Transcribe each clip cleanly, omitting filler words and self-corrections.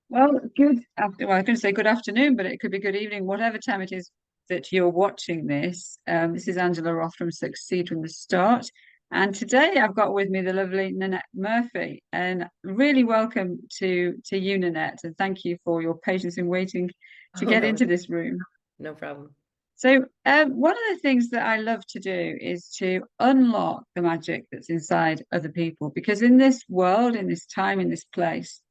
Well, good after. Well, I was going to say good afternoon, but it could be good evening, whatever time it is that you're watching this. This is Angela Roth from Succeed from the Start, and today I've got with me the lovely Nanette Murphy, and really welcome to you, Nanette, and thank you for your patience in waiting to Oh, get no, into this room. no problem. So, one of the things that I love to do is to unlock the magic that's inside other people, because in this world, in this time, in this place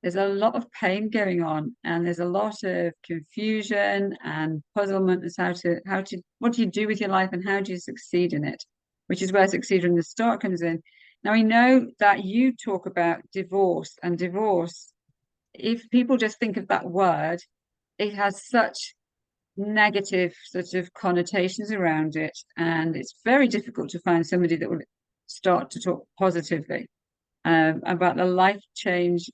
there's a lot of pain going on, and there's a lot of confusion and puzzlement as how to what do you do with your life and how do you succeed in it, which is where succeed from the start comes in. Now I know that you talk about divorce, and divorce, if people just think of that word, it has such negative sort of connotations around it, and it's very difficult to find somebody that will start to talk positively about the life change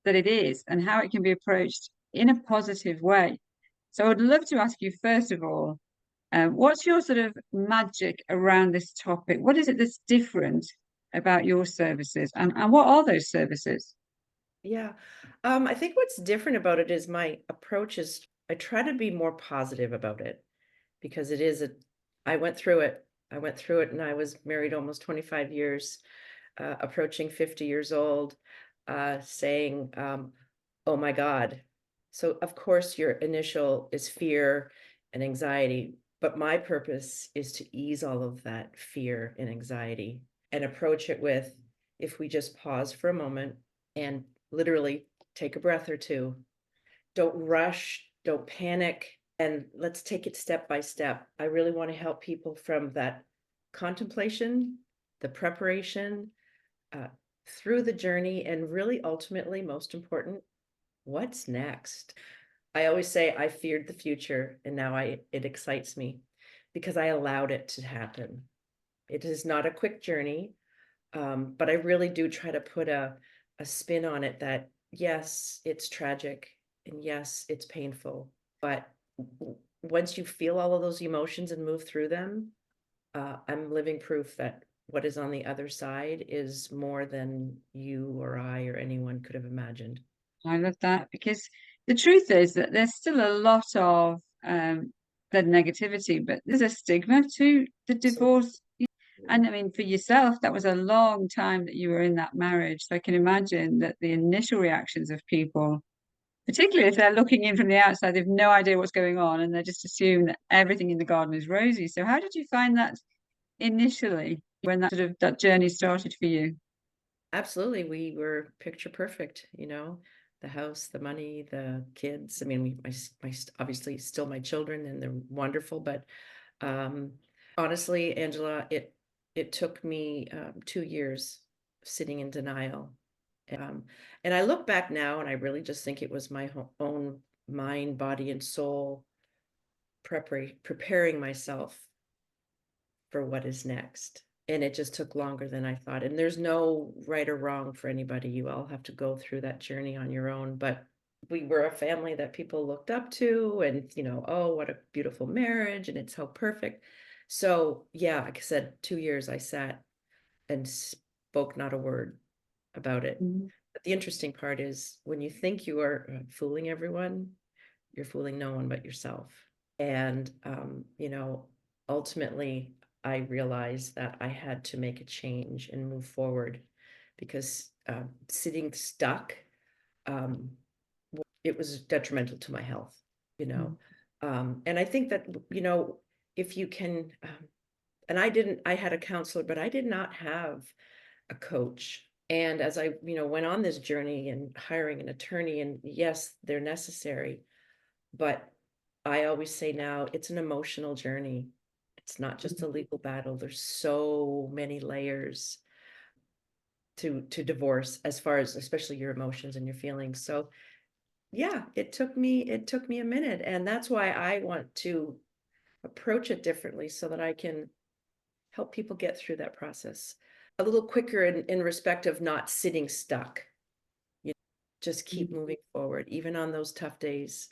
that it is and how it can be approached in a positive way. So I would love to ask you, first of all, what's your sort of magic around this topic? What is it that's different about your services, and what are those services? Yeah. I think what's different about it is my approach is I try to be more positive about it because I went through it. I went through it and I was married almost 25 years, approaching 50 years old, saying, oh my God. So of course your initial is fear and anxiety, but my purpose is to ease all of that fear and anxiety and approach it with, if we just pause for a moment and literally take a breath or two. Don't rush, don't panic, and let's take it step by step. I really want to help people from that contemplation, the preparation, uh, through the journey, and really ultimately, most important, what's next? I always say I feared the future, and now it excites me because I allowed it to happen. It is not a quick journey, but I really do try to put a spin on it that yes, it's tragic and yes, it's painful, but once you feel all of those emotions and move through them, I'm living proof that what is on the other side is more than you or I or anyone could have imagined. I love that, because the truth is that there's still a lot of the negativity, but there's a stigma to the So, divorce. And I mean, for yourself, that was a long time that you were in that marriage. So I can imagine that the initial reactions of people, particularly if they're looking in from the outside, they've no idea what's going on and they just assume that everything in the garden is rosy. So how did you find that initially when that sort of that journey started for you? absolutely, we were picture perfect, the house, the money, the kids. I mean, obviously still my children and they're wonderful, but um, honestly, Angela, it took me 2 years sitting in denial. Um, and I look back now and I really just think it was my own mind, body, and soul preparing myself for what is next. And it just took longer than I thought. And there's no right or wrong for anybody. You all have to go through that journey on your own. But we were a family that people looked up to, and, oh, what a beautiful marriage, and it's so perfect. So, yeah, like I said, 2 years I sat and spoke not a word about it. Mhm. But the interesting part is when you think you are fooling everyone, you're fooling no one but yourself. And, ultimately, I realized that I had to make a change and move forward because sitting stuck, um, it was detrimental to my health, you know. And I think that, if you can, and I had a counselor, but I did not have a coach. And as I, went on this journey and hiring an attorney, and yes, they're necessary, but I always say now it's an emotional journey. It's not just a legal battle. There's so many layers to divorce as far as especially your emotions and your feelings. So yeah, it took me a minute. And that's why I want to approach it differently so that I can help people get through that process a little quicker in respect of not sitting stuck. You just keep moving forward, even on those tough days.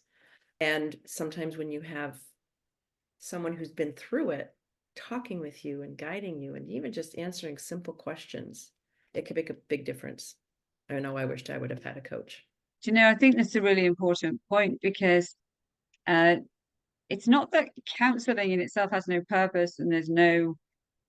And sometimes when you have someone who's been through it talking with you and guiding you and even just answering simple questions, it can make a big difference. I know I wished I would have had a coach. Do you know, I think that's a really important point because uh, it's not that counseling in itself has no purpose and there's no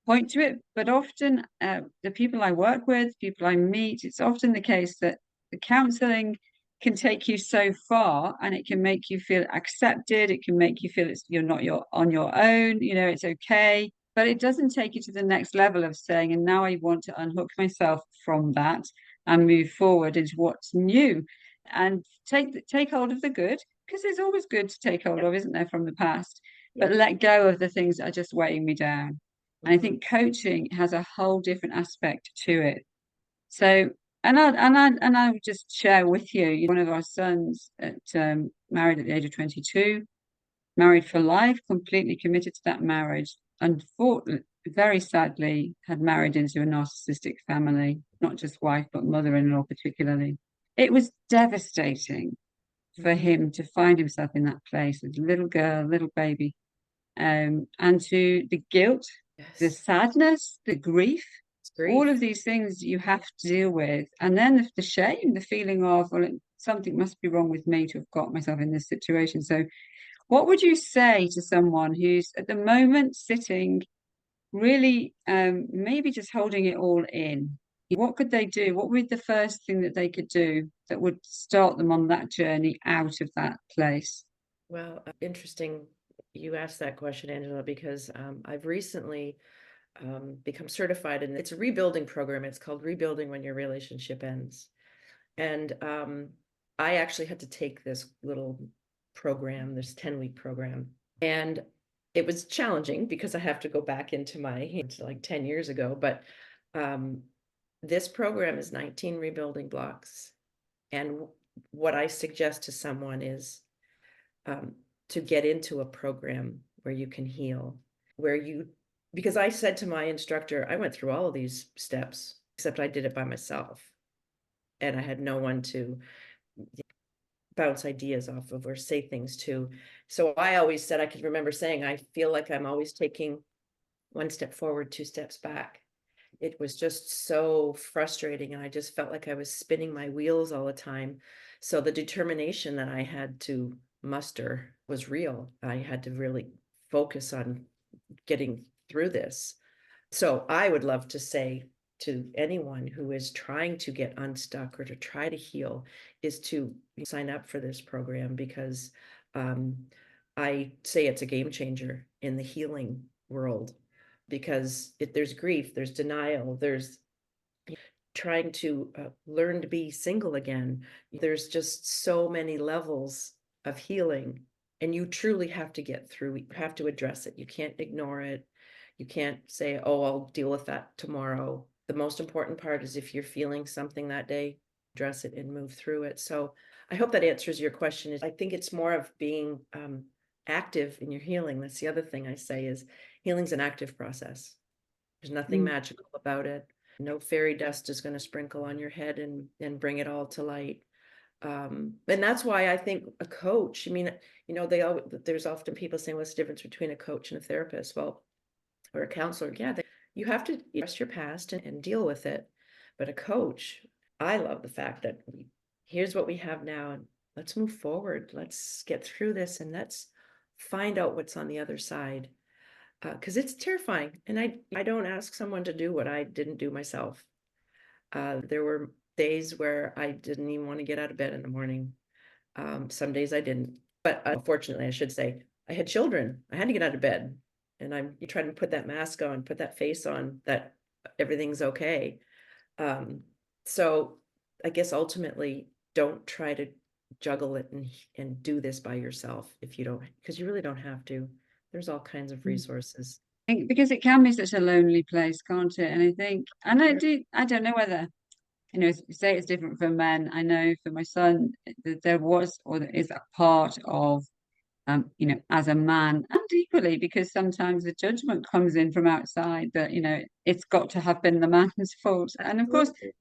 point to it, but often the people I work with, people I meet, it's often the case that the counseling can take you so far and it can make you feel accepted. It can make you feel you're not on your own, it's okay. But it doesn't take you to the next level of saying, and now I want to unhook myself from that and move forward into what's new and take hold of the good, because there's always good to take hold Yeah. of, isn't there, from the past, Yeah. but let go of the things that are just weighing me down. And I Mhm. think coaching has a whole different aspect to it. So, and I would just share with you, one of our sons married at the age of 22, married for life, completely committed to that marriage. Unfortunately, very sadly, had married into a narcissistic family, not just wife, but mother-in-law particularly. It was devastating for Mhm. him to find himself in that place with a little girl, little baby, and to the guilt, the Yes. sadness, the grief, It's all grief. of these things you have to deal with. And then the shame, the feeling of, well, something must be wrong with me to have got myself in this situation. So, what would you say to someone who's at the moment sitting really maybe just holding it all in? What could they do? What would be the first thing that they could do that would start them on that journey out of that place? Well, interesting you asked that question, Angela, because I've recently become certified, and it's a rebuilding program. It's called Rebuilding When Your Relationship Ends. And I actually had to take this little program, this 10-week program. And it was challenging because I have to go back into like 10 years ago. But um, this program is 19 rebuilding blocks. And what I suggest to someone is um, to get into a program where you can heal, because I said to my instructor, I went through all of these steps, except I did it by myself. And I had no one to bounce ideas off of or say things to. So I always said, I could remember saying, I feel like I'm always taking one step forward, two steps back. It was just so frustrating. And I just felt like I was spinning my wheels all the time. So the determination that I had to muster was real. I had to really focus on getting through this. So I would love to say to anyone who is trying to get unstuck or to try to heal is to sign up for this program, because um, I say it's a game changer in the healing world, because there's grief, there's denial, there's trying to learn to be single again. There's just so many levels of healing, and you truly have to get through. You have to address it. You can't ignore it. You can't say, oh, I'll deal with that tomorrow. The most important part is, if you're feeling something that day, address it and move through it. So I hope that answers your question. I think it's more of being active in your healing. That's the other thing I say, is healing's an active process. There's nothing Mm. magical about it. No fairy dust is going to sprinkle on your head and bring it all to light. And that's why I think a coach, I mean, there's often people saying, what's the difference between a coach and a therapist? Well, or a counselor. Yeah, you have to address your past and deal with it. But a coach, I love the fact that here's what we have now, and let's move forward. Let's get through this, and let's find out what's on the other side. Because it's terrifying. And I don't ask someone to do what I didn't do myself. There were days where I didn't even want to get out of bed in the morning. Some days I didn't. But fortunately, I should say, I had children. I had to get out of bed. And you try to put that mask on, put that face on, that everything's okay. So I guess ultimately, don't try to juggle it and do this by yourself if you don't, because you really don't have to. There's all kinds of resources. Think because it can be such a lonely place, can't it? And I think, and I don't know whether, say it's different for men. I know for my son that there was or there is a part of, as a man, and equally because sometimes the judgment comes in from outside that, it's got to have been the man's fault. And of course, Absolutely.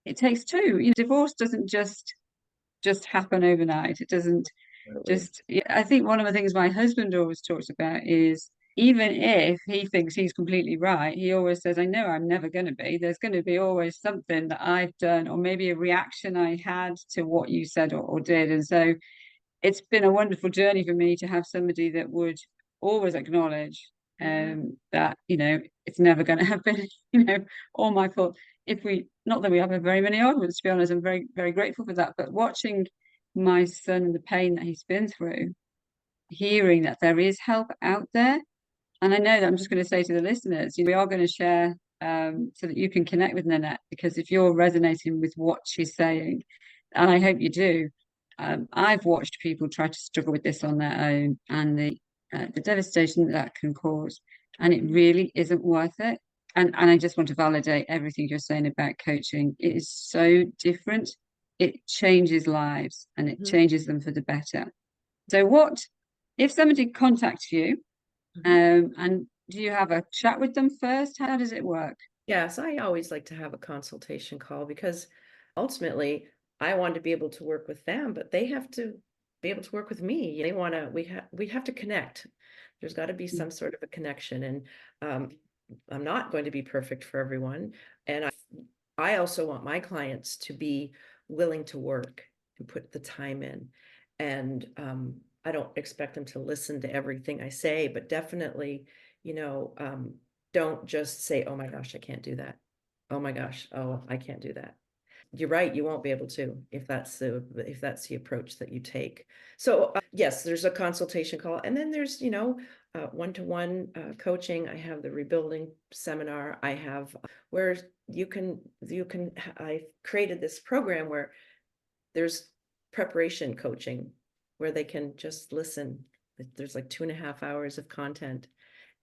it takes two. Divorce doesn't just happen overnight. It doesn't Absolutely. just, I think one of the things my husband always talks about is even if he thinks he's completely right, he always says, I know I'm never going to be. There's going to be always something that I've done, or maybe a reaction I had to what you said or did. And so it's been a wonderful journey for me to have somebody that would always acknowledge Yeah. that, it's never going to have been, all my fault. If we, not that we have very many arguments, to be honest, I'm very, very grateful for that. But watching my son and the pain that he's been through, hearing that there is help out there. And I know that I'm just going to say to the listeners, we are going to share so that you can connect with Nanette, because if you're resonating with what she's saying, and I hope you do, I've watched people try to struggle with this on their own, and the devastation that can cause, and it really isn't worth it. And I just want to validate everything you're saying about coaching. It is so different. It changes lives, and it Mhm. changes them for the better. So what if somebody contacts you, Mhm. and do you have a chat with them first? How does it work? Yes, I always like to have a consultation call because ultimately I want to be able to work with them, but they have to be able to work with me. They want to, we have to connect. There's got to be some sort of a connection. And um, I'm not going to be perfect for everyone. And I also want my clients to be willing to work and put the time in. And I don't expect them to listen to everything I say, but definitely, you know, don't just say, oh my gosh, I can't do that. Oh my gosh, oh, I can't do that. You're right, you won't be able to if that's the approach that you take. So yes, there's a consultation call, and then there's one-to-one coaching. I have the rebuilding seminar. I have where you can I created this program where there's preparation coaching where they can just listen. There's like 2.5 hours of content,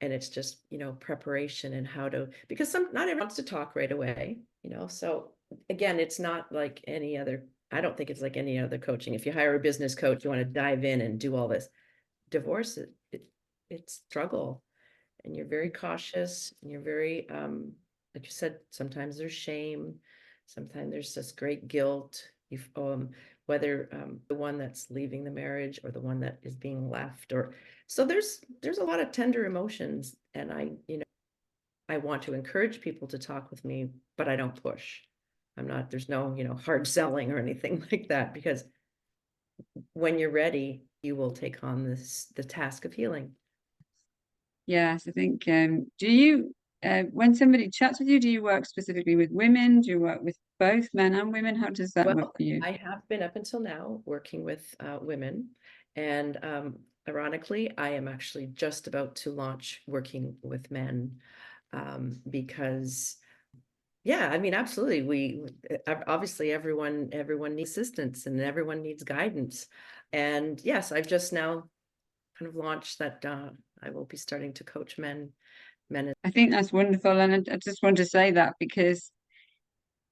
and it's just preparation and how to, because not everyone wants to talk right away. So again, it's not like any other, I don't think it's like any other coaching. If you hire a business coach, you want to dive in and do all this. Divorce, it's struggle, and you're very cautious, and you're very like you said, sometimes there's shame, sometimes there's this great guilt. You've whether the one that's leaving the marriage or the one that is being left, or so there's a lot of tender emotions. And I want to encourage people to talk with me, but I don't push. There's no hard selling or anything like that, because when you're ready, you will take on the task of healing. Yes, I think. Do you, when somebody chats with you, do you work specifically with women? Do you work with both men and women? How does that work Well, for you? I have been up until now working with women, and ironically, I am actually just about to launch working with men, because, yeah, I mean, absolutely, obviously everyone needs assistance and everyone needs guidance, and yes, I've just now kind of launched that. I will be starting to coach men. I think that's wonderful, and I just want to say that because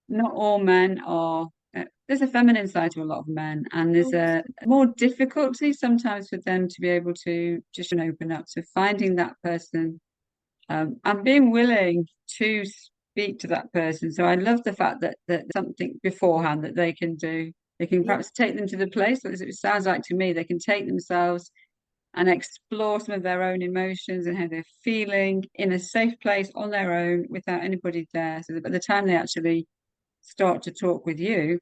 not all men are. There's a feminine side to a lot of men, and there's a more difficulty sometimes for them to be able to just open up. So finding that person, and being willing to speak to that person. So I love the fact that something beforehand that they can do. They can Yeah, perhaps take them to the place, as it sounds like to me, they can take themselves and explore some of their own emotions and how they're feeling in a safe place on their own without anybody there. So that by the time they actually start to talk with you,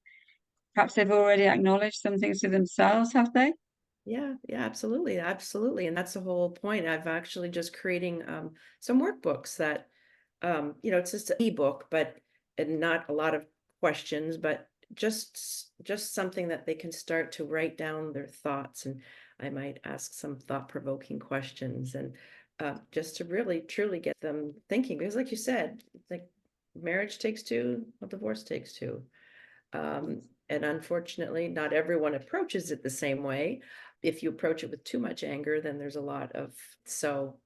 perhaps they've already acknowledged some things to themselves, have they? yeah, yeah, absolutely, absolutely, and that's the whole point. I've actually just creating some workbooks that it's just an ebook, but and not a lot of questions, but just something that they can start to write down their thoughts, and I might ask some thought-provoking questions, and just to really truly get them thinking, because like you said, like marriage takes two, well, divorce takes two. And unfortunately, not everyone approaches it the same way. If you approach it with too much anger, then there's a lot of, so,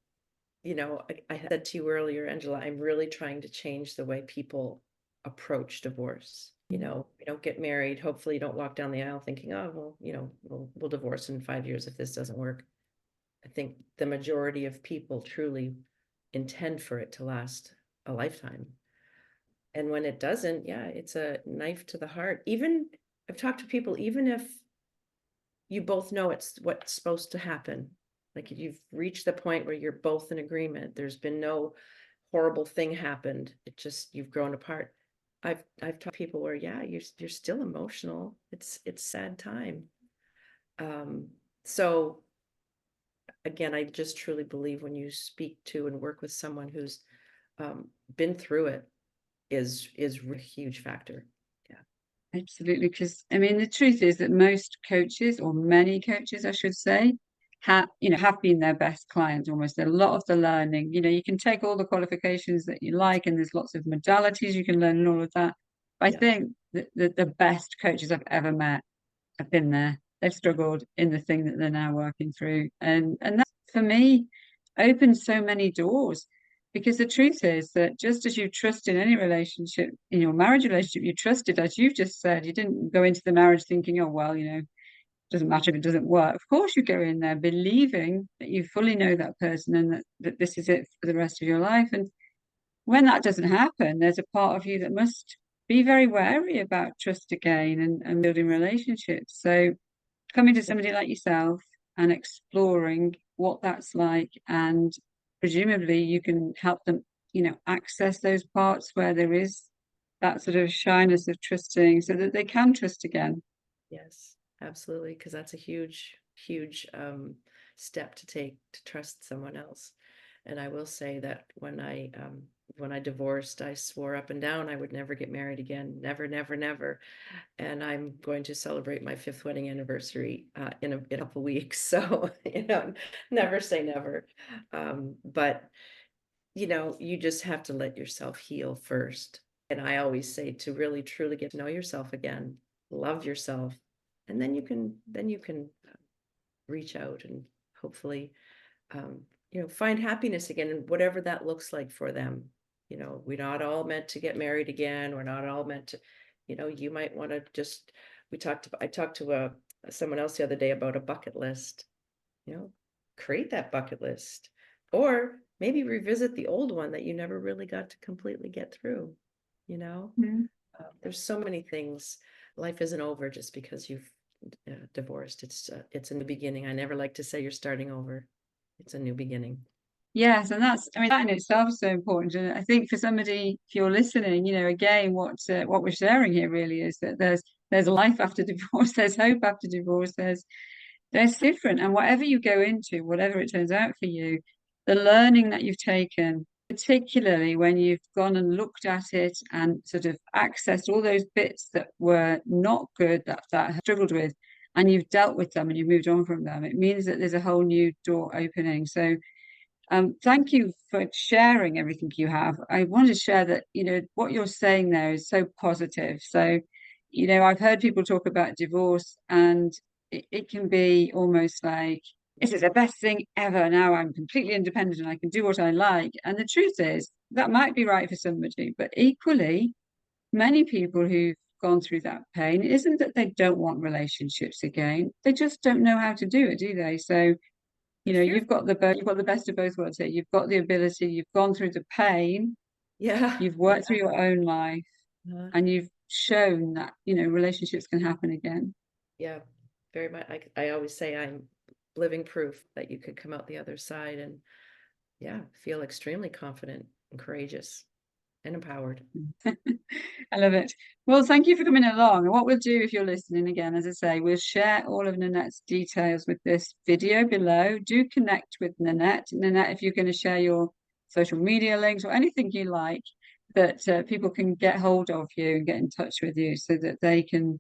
I said to you earlier, Angela, I'm really trying to change the way people approach divorce. We don't get married. Hopefully, you don't walk down the aisle thinking, oh, well, we'll divorce in 5 years if this doesn't work. I think the majority of people truly intend for it to last a lifetime. And when it doesn't, yeah, it's a knife to the heart. Even I've talked to people, even if you both know it's what's supposed to happen, Like you've reached the point where you're both in agreement. There's been no horrible thing happened. It just you've grown apart. I've taught people where yeah, you're still emotional. It's sad time. So again, I just truly believe when you speak to and work with someone who's been through it is a huge factor. Yeah. Absolutely. Because I mean, the truth is that most coaches, or many coaches, I should say, have been their best clients almost. A lot of the learning, you can take all the qualifications that you like, and there's lots of modalities you can learn and all of that. I Yeah. think that the best coaches I've ever met have been there. They've struggled in the thing that they're now working through. And that for me opens so many doors, because the truth is that just as you trust in any relationship, in your marriage relationship, you trusted, as you've just said, you didn't go into the marriage thinking, oh, well, doesn't matter if it doesn't work. Of course, you go in there believing that you fully know that person, and that this is it for the rest of your life. And when that doesn't happen, there's a part of you that must be very wary about trust again, and building relationships. So coming to somebody like yourself and exploring what that's like, and presumably you can help them, access those parts where there is that sort of shyness of trusting, so that they can trust again. Yes, absolutely. Because that's a huge, huge step to take to trust someone else. And I will say that when I divorced, I swore up and down I would never get married again. Never, never, never. And I'm going to celebrate my 5th wedding anniversary in a couple weeks. So, never say never. But you just have to let yourself heal first. And I always say to really truly get to know yourself again, love yourself, and then you can reach out and hopefully find happiness again, and whatever that looks like for them. We're not all meant to get married again. We're not all meant to, you might want to just I talked to someone else the other day about a bucket list. you know, Create that bucket list, or maybe revisit the old one that you never really got to completely get through. You know, Mm. there's so many things. Life isn't over just because you've divorced. It's a new beginning. I never like to say you're starting over. It's a new beginning. Yes, and I mean, that in itself is so important. And I think for somebody, if you're listening, again, what we're sharing here really is that there's life after divorce, there's hope after divorce, there's different. And whatever you go into, whatever it turns out for you, the learning that you've taken, particularly when you've gone and looked at it and sort of accessed all those bits that were not good, that have struggled with, and you've dealt with them and you've moved on from them, it means that there's a whole new door opening. So thank you for sharing everything you have. I wanted to share that, what you're saying there is so positive. So, I've heard people talk about divorce, and it can be almost like, this is the best thing ever. Now I'm completely independent and I can do what I like. And the truth is, that might be right for somebody, but equally, many people who've gone through that pain, it isn't that they don't want relationships again. They just don't know how to do it, do they? So, The fear. you've got the best of both worlds here. You've got the ability, you've gone through the pain, Yeah. you've worked through your own life, uh, and you've shown that, relationships can happen again. yeah, very much. I always say I'm living proof that you could come out the other side and yeah, feel extremely confident and courageous and empowered. I love it. Well, thank you for coming along. And what we'll do, if you're listening again, as I say, we'll share all of Nanette's details with this video below. Do connect with Nanette. Nanette, if you're going to share your social media links or anything you like, that people can get hold of you and get in touch with you, so that they can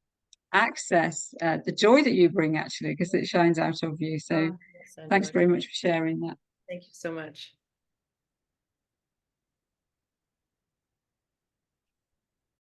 access the joy that you bring, actually, because it shines out of you. So Oh, yes, thanks Angela. very much for sharing that. Thank you so much.